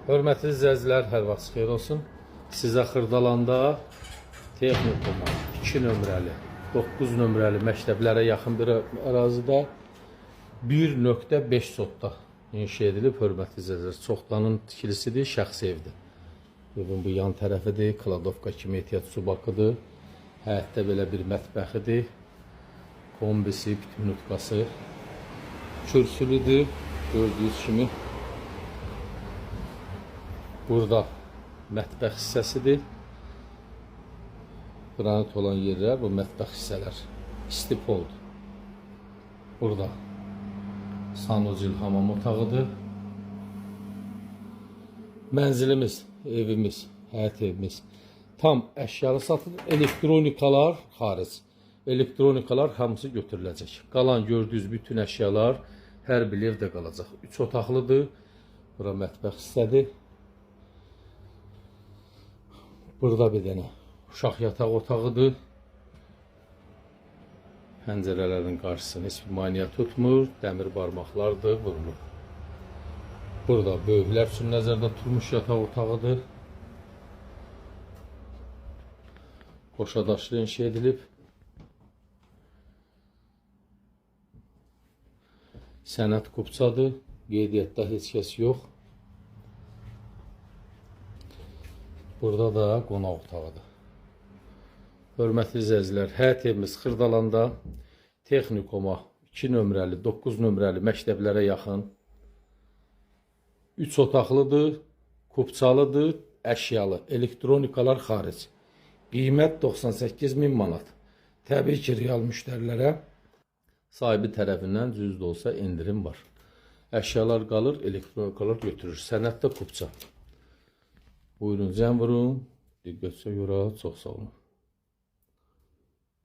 Hörmətli izləyicilər, hər vaxt xeyir olsun. Sizə Xırdalanda texnikuma 2 nömrəli, 9 nömrəli məktəblərə yaxın bir ərazidə 1.5 sotda inşa edilib. Hörmətli izləyicilər, çoxdanın tikilisidir, şəxsi evdir. Bu yan tərəfidir, kladovka kimi ehtiyat su bakıdır. Həyətdə belə bir mətbəxidir. Kombisi, bütünlükası, kürsülüdür, gördüyünüz kimi. Burada mətbəx hissəsidir. Qranit olan yerlər, bu mətbəx hissələr istipoldur. Burada sanucil hamam otağıdır. Mənzilimiz, evimiz, həyət evimiz tam əşyalı satılır. Elektronikalar xaric. Elektronikalar hamısı götürüləcək. Qalan gördüyünüz bütün əşyalar hər bir evdə qalacaq. 3 otaqlıdır. Bura mətbəx hissədir. Burada bir dənə uşaq yataq otağıdır. Pəncərələrin qarşısını heç bir maneə tutmur. Dəmir barmaqlardır, vurulur. Burada böyüklər üçün nəzərdə tutulmuş yataq otağıdır. Qoşadaşlı inşa edilib. Sənət qubçadır. Qeydiyyatda heç kəs yox. Burada da qonaq otağıdır. Hörmətli izləyicilər, həyət evimiz Xırdalanda texnikuma 2 nömrəli, 9 nömrəli məktəblərə yaxın 3 otaqlıdır, kubçalıdır, əşyalı, elektronikalar xaric. Qiymət 98.000 manat. Təbii ki, real müştərilərə sahibi tərəfindən cüzdə olsa indirim var. Əşyalar qalır, elektronikalar götürür. Sənətdə kubça. Buyurun, zəng vurun. Diqqətsə görə, çox sağ olun.